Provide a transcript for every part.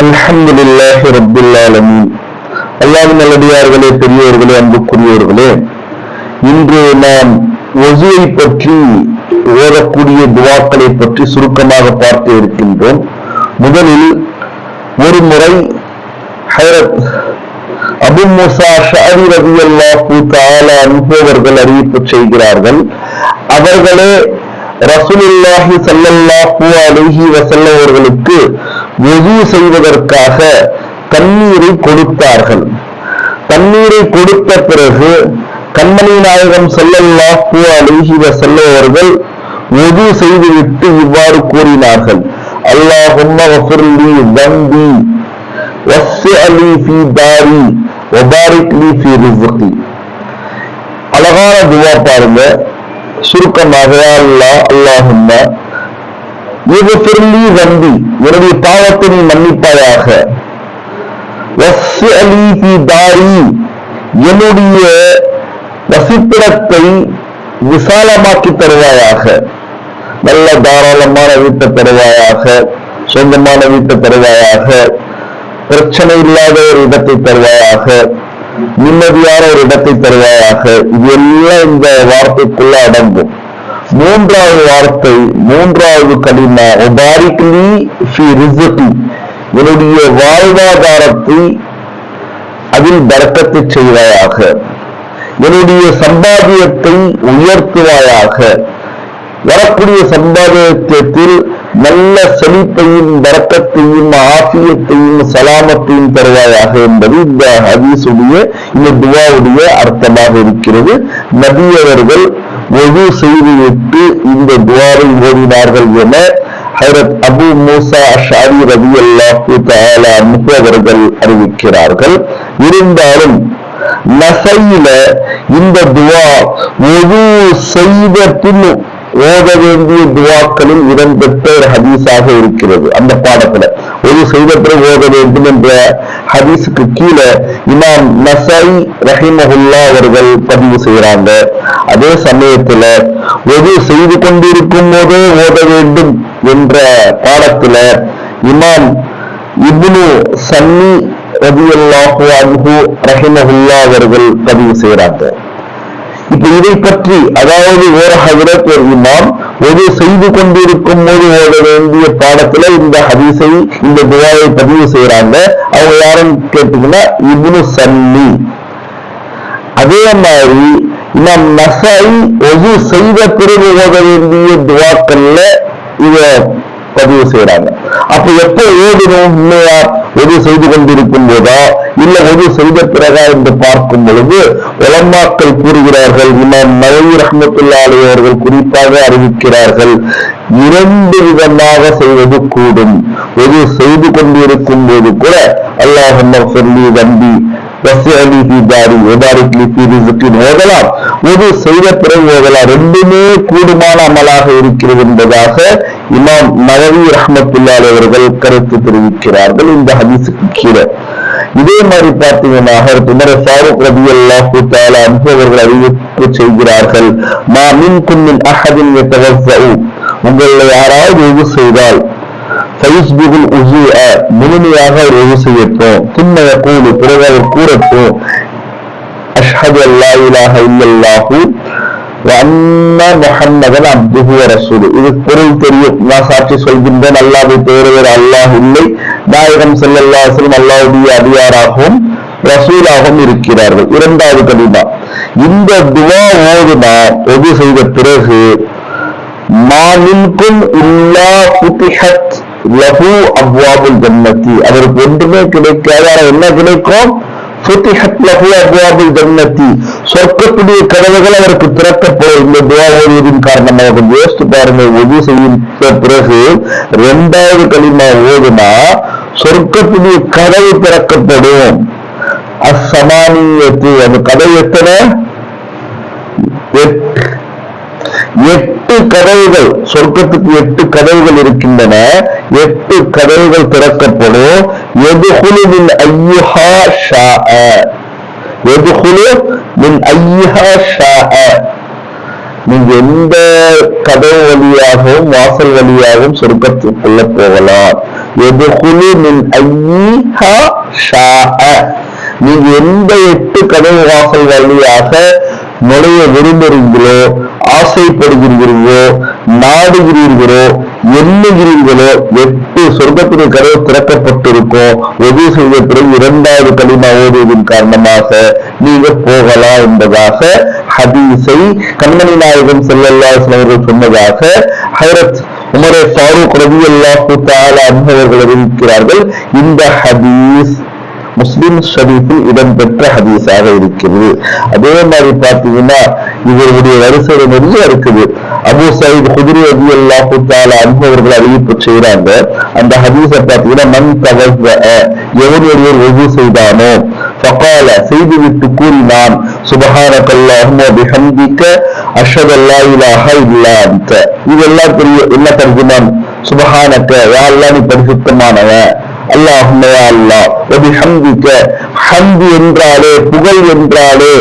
அல்ஹம்துலில்லாஹி ரப்பில் ஆலமீன். அல்லாஹ்வின் நல்லடியார்களே, பெரியோர்களே, அன்புக்குரியவர்களே, இன்று நாம் ஒஜுவை பற்றி ஓதக்கூடிய துவாக்களை பற்றி சுருக்கமாக பார்க்க இருக்கின்றோம். முதலில் ஒரு முறை ஹஜ்ரத் அபூ மூஸா அஷ்அரி ரலியல்லாஹு தஆலா அன்ஹு அவர்கள் அறிவிப்பு செய்கிறார்கள். அவர்களே ரசூலுல்லாஹி ஸல்லல்லாஹு அலைஹி வஸல்லம் அவர்களுக்கு வுது செய்வதற்காக தண்ணீரை கொடுத்தார்கள். தண்ணீரை கொடுத்த பிறகு கண்மணி நாயகம் ஸல்லல்லாஹு அலைஹி வஸல்லம் அவர்கள் வுது செய்துவிட்டு இவ்வாறு கூறினார்கள்: அல்லாஹும்ம கஃபிர்லி தம்பி வஸ்ஸிஅலி ஃபீ தாரி வபாரிக் லி ஃபீ ரிஸ்கி. அழகான துவா பாருங்க. சுருக்கமாக, அல்லாஹும்ம இக்ஃபிர்லி தம்பி, என்னுடைய பாவத்தை நீ மன்னிப்பாயாக, வஸ்ஸிஅலி ஃபீ தாரி, என்னுடைய வசிப்பிடத்தை விசாலமாக்கி தருவாயாக, நல்ல தாராளமான வீட்டை தருவாயாக, சொந்தமான வீட்டை தருவாயாக, பிரச்சனை இல்லாத ஒரு இடத்தை தருவாயாக, நிம்மதியான ஒரு இடத்தை தருவாயாக. இது எல்லாம் இந்த வார்த்தைக்குள்ள அடங்கும். மூன்றாவது வார்த்தை, மூன்றாவது கலிமா, வபாரிக் லி ஃபீ ரிஸ்கி, என்னுடைய வாழ்வாதாரத்தை அதில் பரக்கத்து செய்வாயாக, என்னுடைய சம்பாத்தியத்தை உயர்த்துவாயாக, வரக்கூடிய சம்பாத்தியத்தில் நல்ல செழிப்பையும் பரக்கத்தையும் ஆஃபியத்தையும் சலாமத்தையும் தருவாயாக என்பது இந்த ஹதீஸுடைய, இந்த துவாவுடைய அர்த்தமாக இருக்கிறது. நபி அவர்கள் வுது செய்துவிட்டு இந்த துவாவை ஓதினார்கள் என ஹஜ்ரத் அபூ மூஸா அஷ்அரி ரலியல்லாஹு தஆலா அன்ஹு அவர்கள் அறிவிக்கிறார்கள். இருந்தாலும் நஸையில இந்த துவா வுது செய்த பின் ஓத வேண்டிய துவாக்களில் இடம்பெற்ற ஒரு ஹதீஸாக இருக்கிறது. அந்த பாடத்துல ஒரு செய்த பிறகு ஓத வேண்டும் என்ற ஹதீஸுக்கு கீழே இமாம் நஸாயி ரஹிமஹுல்லாஹ் அவர்கள் பதிவு செய்யறாங்க. அதே சமயத்துல ஒது செய்து கொண்டிருக்கும் போதே ஓத வேண்டும் என்ற பாடத்துல இமாம் இப்னு சன்னி ரலியல்லாஹு அன்ஹு ரஹிமஹுல்லாஹ் அவர்கள் பதிவு செய்யறாங்க. இப்ப இதை பற்றி, அதாவது ஒரு ஹஜ்ரத் ஒரு இமாம் ஒரு செய்து கொண்டிருக்கும் போது ஓத வேண்டிய பாடத்துல இந்த ஹதீஸை, இந்த துவாவை பதிவு செய்யறாங்க. அவங்க யாருன்னு கேட்டீங்கன்னா இப்னு சன்னி. அதே மாதிரி இமாம் நஸாயி ஒது செய்த பிறகு ஓத வேண்டிய துவாக்கள்ல இத பதிவு செய்யறாங்க. அப்ப எப்ப ஓதணும்? இல்லையா, ஒது செய்து கொண்டிருக்கும் போதா இல்ல ஒது செய்த பிறகா என்று பார்க்கும் பொழுது உலமாக்கள் கூறுகிறார்கள், இமாம் நவவி ரஹ்மத்துல்லாஹி அலைஹி அவர்கள் குறிப்பாக அறிவிக்கிறார்கள், இரண்டு விதமாக செய்வது கூடும். ஒது செய்து கொண்டிருக்கும் போது கூட அல்லாஹும்ம இக்ஃபிர்லி தம்பி வஸ்ஸிஅலி ஃபீ தாரி வபாரிக் லி ஃபீ ரிஸ்கி ஓதலாம், ஒது செய்த பிறகு ஓதலாம். ரெண்டுமே கூடுமான அமலாக இருக்கிறது என்பதாக இமாம் நவவி ரஹ்மத்துல்லாஹி அலைஹி அவர்கள் கருத்து தெரிவிக்கிறார்கள் இந்த ஹதீஸுக்கு கீழே. இதே மாதிரி பார்த்தீங்கன்னா உமர் ஃபாரூக் ரலியல்லாஹு தஆலா அன்ஹு அவர்கள் அறிவிப்பு செய்கிறார்கள், மா மின்கும் மின் அஹதின் யதவஸ்ஸஉ, உங்களை யாராவது ஒது செய்தால் ஃபயுஸ்பிகுல் உஸூஅ, முழுமையாக அவர் ஒது செய்யட்டும், சும்ம யகூலு, பிறகு அவர் கூறட்டும், அஷ்ஹது அல்லா இலாஹ இல்லல்லாஹு வ அன்ன முஹம்மதன் அப்துஹு வ ரசூலுஹு. இது பொருள் தெரியும். நான் சாட்சி சொல்கின்றேன், அல்லாஹ்வை தவிர வேறு அல்லாஹ் இல்லை, நாயகம் ஸல்லல்லாஹு அலைஹி வஸல்லம் அல்லாஹ்வுடைய அடியாராகவும் ரசூலாகவும் இருக்கிறார்கள். இரண்டாவது கலிமா. இந்த துவா ஓதுனா ஒது செய்த பிறகு மா மின்கும் இல்லா ஃபுதிஹத் லஹு அப்வாபுல் ஜன்னதி, அதற்கு ஒன்றுமே கிடைக்காது. ஆனா என்ன கிடைக்கும்? ஃபுதிஹத் லஹு அப்வாபுல் ஜன்னதி, சொர்க்கத்துடைய கதவுகள் அவருக்கு திறக்கப்படும். இந்த துவா ஓதுவதின் காரணமாக கொஞ்சம் யோசித்து பாருங்க. ஒது செய்த பிறகு இரண்டாவது கலிமா ஓதுனா சொர்க்கத்துடைய கதவு திறக்கப்படும். அஸ்ஸமானியத்து, அந்த கதவு எத்தனை? 8 கதவுகள். சொர்க்கத்துக்கு 8 கதவுகள் இருக்கின்றன. 8 கதவுகள் திறக்கப்படும். யதுகுலு மின் ஐயுஹா ஷாஅ, யதுகுலு மின் ஐயுஹா ஷாஅ, நீங்க எந்த கதவு வழியாகவும் வாசல் வழியாகவும் சொர்க்கத்துக்குள்ள போகலாம். எதுகுலு மின் ஐயிஹா ஷாஅ, நீங்க எந்த 8 கதவு வாசல் வழியாக நுழைய விரும்புகிறீர்களோ, ஆசைப்படுகிறீர்களோ, நாடுகிறீர்களோ, எண்ணுகிறீர்களோ, 8 சொர்க்கத்துடைய கதவு திறக்கப்பட்டிருக்கும். ஒது செய்த பிறகு 2வது கலிமா ஓதுவதன் காரணமாக நீங்க போகலாம் என்பதாக ஹதீஸை கண்மணி நாயகம் ஸல்லல்லாஹு அலைஹி வஸல்லம் அவர்கள் சொன்னதாக ஹஜ்ரத் உமர் ஃபாரூக் ரலியல்லாஹு தஆலா அன்ஹு அவர்கள் அறிவிக்கிறார்கள். இந்த ஹதீஸ் முஸ்லிம் ஷரீஃபில் இடம்பெற்ற ஹதீஸாக இருக்கிறது. அதே மாதிரி பாத்தீங்கன்னா இவருடைய வரிசையில நிறைய இருக்குது. அபூ சயீத் குத்ரி ரலியல்லாஹு தஆலா அன்ஹு அவர்கள் அறிவிப்பு செய்றாங்க. அந்த ஹதீஸை பாத்தீங்கன்னா மன் தவஸ்ஸஅ, எவனுடைய வுது செய்தானோ, ஃபகால செய்துவிட்டு கூறினான், சுப்ஹானக்கல்லாஹும்ம பிஹம்திக அஷ்ஹது அல்லா இலாஹ இல்லா அன்த. இதெல்லாம் பெரிய என்ன தர்ஜுமான்? சுப்ஹானக்க, யா அல்லாஹ் நீ பரிசுத்தமானவன், அல்லாஹும்ம யா அல்லாஹ், வபிஹம்திக, ஹம்து என்றாலே புகழ் என்றாலே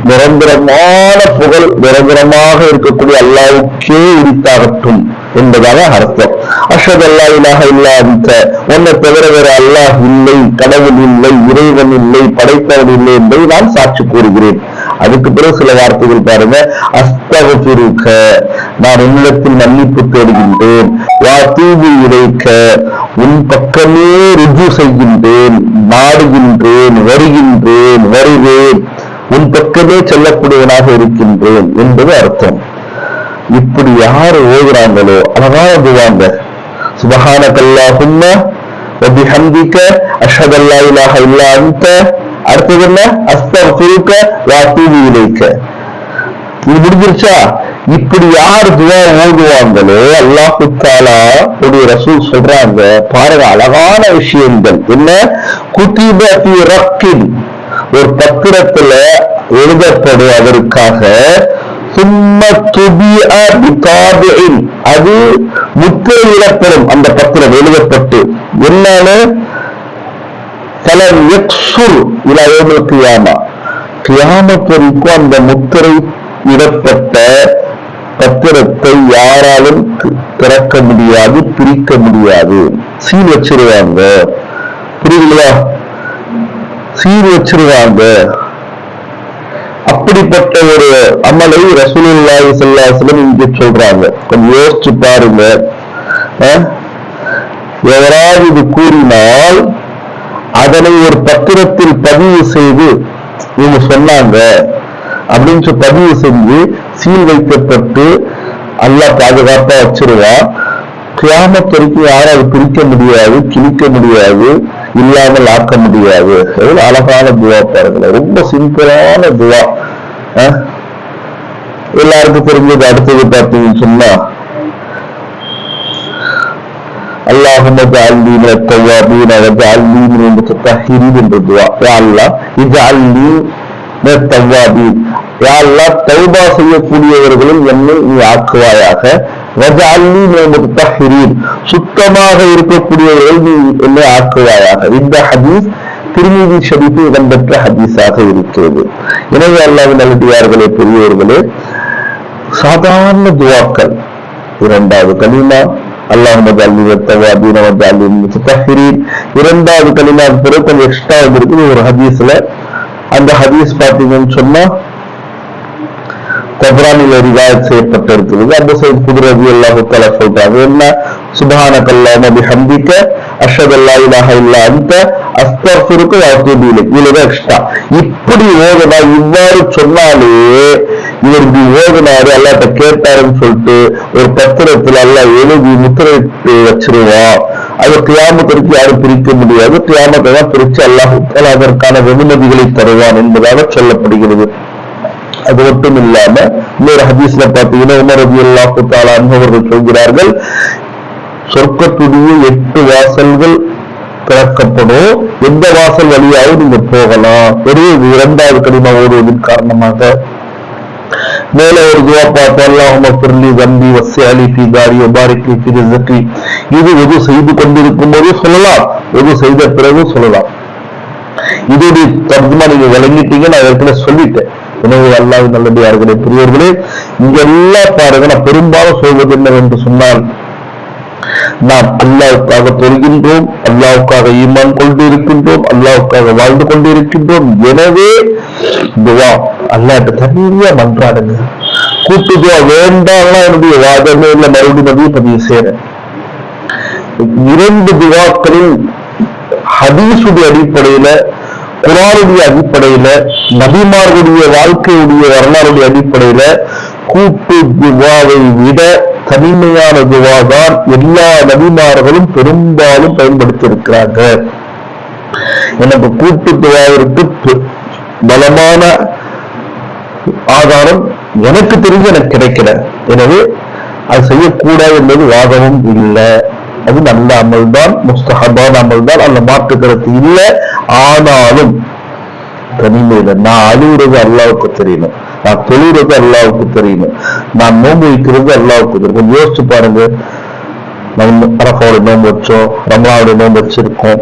நிரந்தரமான புகழ், நிரந்தரமாக இருக்கக்கூடிய அல்லாஹ்வுக்கே உரித்தாகட்டும் என்பதாக அர்த்தம். அஷ்ஹது அல்லா இலாஹ இல்லா அன்த, உன்னை தவிர வேற அல்லாஹ் இல்லை, கடவுள் இல்லை, இறைவன் இல்லை, படைத்தவன் இல்லை என்பதை நான் சாட்சி கூறுகிறேன். அதுக்கு பிறகு சில வார்த்தைகள் பாருங்க. அஸ்தக்ஃபிருக, நான் உன்னிடத்தில் மன்னிப்பு தேடுகின்றேன். வா தூபு இலைக்க, உன் பக்கமே ருஜு செய்கின்றேன், நாடுகின்றேன், வருவேன், உன் பக்கமே செல்லக்கூடியவனாக இருக்கின்றேன் என்பது அர்த்தம். இப்படி யாரு ஓதுறாங்களோ அழகாக துவாங்க. சுப்ஹானக்கல்லாஹும்ம வபிஹம்திக அஷ்ஹது அல்லா இலாஹ இல்லா அன்த, அடுத்தது என்ன? அஸ்தக்ஃபிருக வ அத்தூபு இலைக்க. இது முடிஞ்சிருச்சா? இப்படி யார் துவா ஓதுவாங்களோ அல்லாஹ் தஆலா உடைய ரசூல் சொல்றாங்க பாருங்க, அழகான விஷயங்கள் என்ன? குதிப ஃபீ ரக்கின், ஒரு பத்திரத்துல எழுதப்படும் அதற்காக, சும்ம துபிஅ பிதாபிஇன், அது முத்திரையிடப்படும். அந்த பத்திரம் எழுதப்பட்டு என்னன்னு? ஃபலம் யக்ஸுர் இலா யௌமில் கியாமா, கியாமத் வரைக்கும் அந்த முத்திரை இடப்பட்ட பத்திரத்தை யாராலும் திறக்க முடியாது, பிரிக்க முடியாது. சீல் வச்சிருவாங்க, புரியுதுங்களா? சீல் வச்சிருவாங்க. அப்படிப்பட்ட ஒரு அமலை ரசூலுல்லாஹி ஸல்லல்லாஹு அலைஹி வஸல்லம் இங்க சொல்றாங்க. கொஞ்சம் யோசிச்சு பாருங்க. எவராவது இது கூறினால் அதனை ஒரு பத்திரத்தில் பதிவு செய்து இவங்க சொன்னாங்க அப்படின்னு பதிவு செஞ்சு சீல் வைக்கப்பட்டு அல்லாஹ் பாதுகாப்பா வச்சிருவான். கியாமத் வரைக்கும் யாரும் பிரிக்க முடியாது, கிழிக்க முடியாது, இல்லாமல் ஆக்க முடியாது. எவ்வளவு அழகான துவா பாருங்களேன். ரொம்ப சிம்பிளான துவா. எல்லாருக்கும் தெரிஞ்சது. அடுத்தது பார்த்தீங்கன்னு சொன்னா, அல்லாஹும்ம ஜஅல்னி மினத் தவ்வாபீன வஜஅல்னி மினல் முத்தஹஹிரீன் என்ற துவா. யா அல்லாஹ் இஜஅல்னி மினத் தவ்வாபீன், யா அல்லாஹ் தௌபா செய்யக்கூடியவர்களும் என்னை நீ ஆக்குவாயாக. வஜஅல்னி மினல் முத்தஹஹிரீன், சுத்தமாக இருக்கக்கூடியவர்கள் நீ என்னை ஆக்குவாயாக. இந்த ஹதீஸ் திர்மிதி ஷரீஃபில் இடம்பெற்ற ஹதீஸாக இருக்கிறது. எனவே அல்லாஹ்வின் நல்லடியார்களே, பெரியவர்களே, சாதாரண துவாக்கள். 2வது கலிமா அல்லாஹும்ம ஜஅல்னி மினத் தவ்வாபீன வஜஅல்னி மினல் முத்தஹஹிரீன். 2வது கலிமா பிறகு கொஞ்சம் எக்ஸ்ட்ரா இருக்குது ஒரு ஹதீஸ்ல. அந்த ஹதீஸ் பார்த்தீங்கன்னு சொன்னா தப்ரானில ரிவாயத் செய்யப்பட்டிருக்கிறது. அபூ சயீத் குத்ரி ரலியல்லாஹு தஆலா சொல்றாங்க என்ன? சுப்ஹானக்கல்லாஹும்ம பிஹம்திக அஷ்ஹது அல்லா இலாஹ இல்லா அன்த அஸ்தக்ஃபிருக வ அத்தூபு இலைக். இவ்வளவு எக்ஸ்ட்ரா. இப்படி ஓதுனா, இவ்வாறு சொன்னாலே இவர் இப்படி ஓதுனாரு, அல்லாஹ்ட்ட கேட்டாருன்னு சொல்லிட்டு ஒரு பத்திரத்துல அல்லாஹ் எழுதி முத்திரையிட்டு வச்சிருவான். அது கியாமத் வரைக்கும் யாரும் பிரிக்க முடியாது. கியாமத்தை தான் பிரிச்சு அல்லாஹ் தஆலா அதற்கான வெகுமதிகளை தருவான் என்பதாக சொல்லப்படுகிறது. அது மட்டும் இல்லாம இன்னொரு ஹதீஸ்ல பாத்தீங்கன்னா உமர் ரலியல்லாஹு தஆலா அன்ஹு அவர்கள் சொல்கிறார்கள், சொர்க்கத்துடைய 8 வாசல்கள் திறக்கப்படும். எந்த வாசல் வழியாவது நீங்க போகலாம். வெறும் 2வது கலிமா ஓடுவதன் காரணமாக. மேல ஒரு துவா பார்த்து, அல்லாஹும்ம ஃபிர்லி தம்பி வஸ்ஸிஅலி ஃபீ தாரி வபாரிக் லி ஃபீ ரிஸ்கி. இது ஒது செய்து கொண்டிருக்கும் போது சொல்லலாம், ஒது செய்த பிறகு சொல்லலாம். இதோடைய தர்ஜுமா நீங்க விளங்கிட்டீங்க, நான் ஏற்கனவே சொல்லிட்டேன். எனவே அல்லாஹ்வின் நல்லடியார்களே, பெரியவர்களே, இங்க எல்லாம் பாருங்க. நான் பெரும்பாலும் சொல்வது என்னவென்று சொன்னால், நாம் அல்லாஹ்வுக்காக தொழுகின்றோம், அல்லாஹ்வுக்காக ஈமான் கொண்டு இருக்கின்றோம், அல்லாஹ்வுக்காக வாழ்ந்து கொண்டிருக்கின்றோம். எனவே துவா அல்லாஹ்ட்ட தனியா மன்றாடுங்க. கூட்டு துவா வேண்டாம்னா என்னுடைய வாதமே இல்லை, மறுபடியும் பதிவு செய்றேன். 2 துவாக்களில் ஹதீஸுடைய அடிப்படையில, குர்ஆனுடைய அடிப்படையில, நபிமார்களுடைய வாழ்க்கையுடைய வரலாறுடைய அடிப்படையில கூட்டு துவாவை விட தனிமையான துவாதான் எல்லா நபிமார்களும் பெரும்பாலும் பயன்படுத்தி இருக்கிறாங்க. எனக்கு கூட்டு துவாவிற்கு பலமான ஆதாரம் எனக்கு தெரிஞ்சு எனக்கு கிடைக்கல. எனவே அது செய்யக்கூடாது என்பது வாதமும் இல்லை. அது நல்ல அமல் தான், முஸ்தஹபான அமல் தான், அந்த மாற்று கருத்து இல்லை. ஆனாலும் தனிமையில நான் அழுகுறது அல்லாவுக்கு தெரியணும், நான் தொழுகிறது அல்லாவுக்கு தெரியணும், நான் நோன்பு வைக்கிறது அல்லாவுக்கு தெரியும். கொஞ்சம் யோசிச்சு பாருங்க. நம்ம அரபாவுடைய நோன்பு வச்சோம், ரமலானுடைய நோன்பு வச்சிருக்கோம்.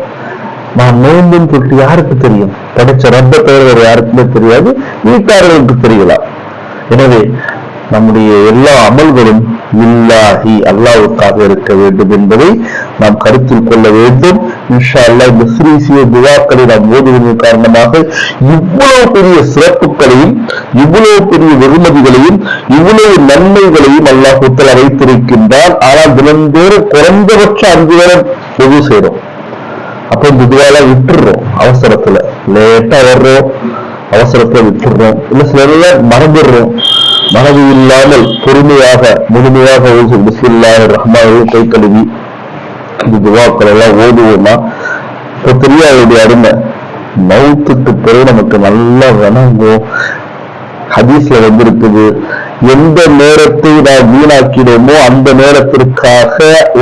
நான் நோன்புன்னு சொல்லிட்டு யாருக்கு தெரியும்? கிடைச்ச ரப்ப தவிர யாருக்குமே தெரியாது, வீட்டாளர்களுக்கு தெரியலாம். எனவே நம்முடைய எல்லா அமல்களும் இல்லாஹி அல்லாஹ்வுக்காக இருக்க வேண்டும் என்பதை நாம் கருத்தில் கொள்ள வேண்டும். இன்ஷா அல்லாஹ் இந்த சிறிய துஆக்களை நாம் ஓதுவதன் காரணமாக இவ்வளவு பெரிய சிறப்புகளையும், இவ்வளவு பெரிய வெகுமதிகளையும், இவ்வளவு நன்மைகளையும் அல்லாஹ் தஆலா வைத்திருக்கின்றார். ஆனால் தினந்தோறும் குறைந்தபட்சம் 5 நேரம் ஒது செய்றோம். அப்ப இந்த துஆலாம் விட்டுறோம், அவசரத்துல லேட்டா வர்றோம், அவசரத்தை விட்டுறோம். இல்ல சில மறந்துடுறோம். மனது இல்லாமல் பொறுமையாக முழுமையாக பிஸ்மில்லாஹிர் ரஹ்மானிர் ரஹீம் கை கழுவி இந்த துஆக்கள் எல்லாம் ஓதுவோம்னா இப்போ தெரியாதுடைய அருமை. மௌத்துக்கு பிறகு நமக்கு நல்லா வணங்கும். ஹதீஸ்ல வந்திருக்குது, எந்த நேரத்தை நாம் வீணாக்கினோமோ அந்த நேரத்திற்காக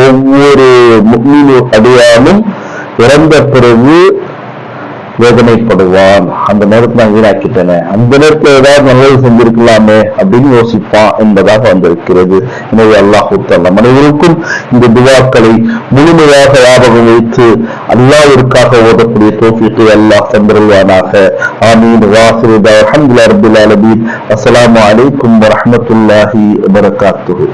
ஒவ்வொரு முஃமினும் அடையாலும் இறந்த பிறகு வேதனைப்படுவான். அந்த நேரத்தை நான் வீணாக்கிட்டேனே, அந்த நேரத்தில் ஏதாவது நல்லது செஞ்சிருக்கலாமே அப்படின்னு யோசிப்பான் என்பதாக வந்திருக்கிறது. எனவே அல்லாஹ் தஆலா அனைவருக்கும் இந்த துஆக்களை முழுமையாக ஞாபகம் வைத்து அல்லாஹ்விற்காக ஓதக்கூடிய தௌஃபீக்கை அல்லாஹ் தந்தருள்வானாக. ஆமீன். வாஹிரு தஅவானா அல்ஹம்துலில்லாஹி ரப்பில் ஆலமீன். அஸ்ஸலாமு அலைக்கும் வரஹ்மத்துல்லாஹி வபரகாத்துஹு.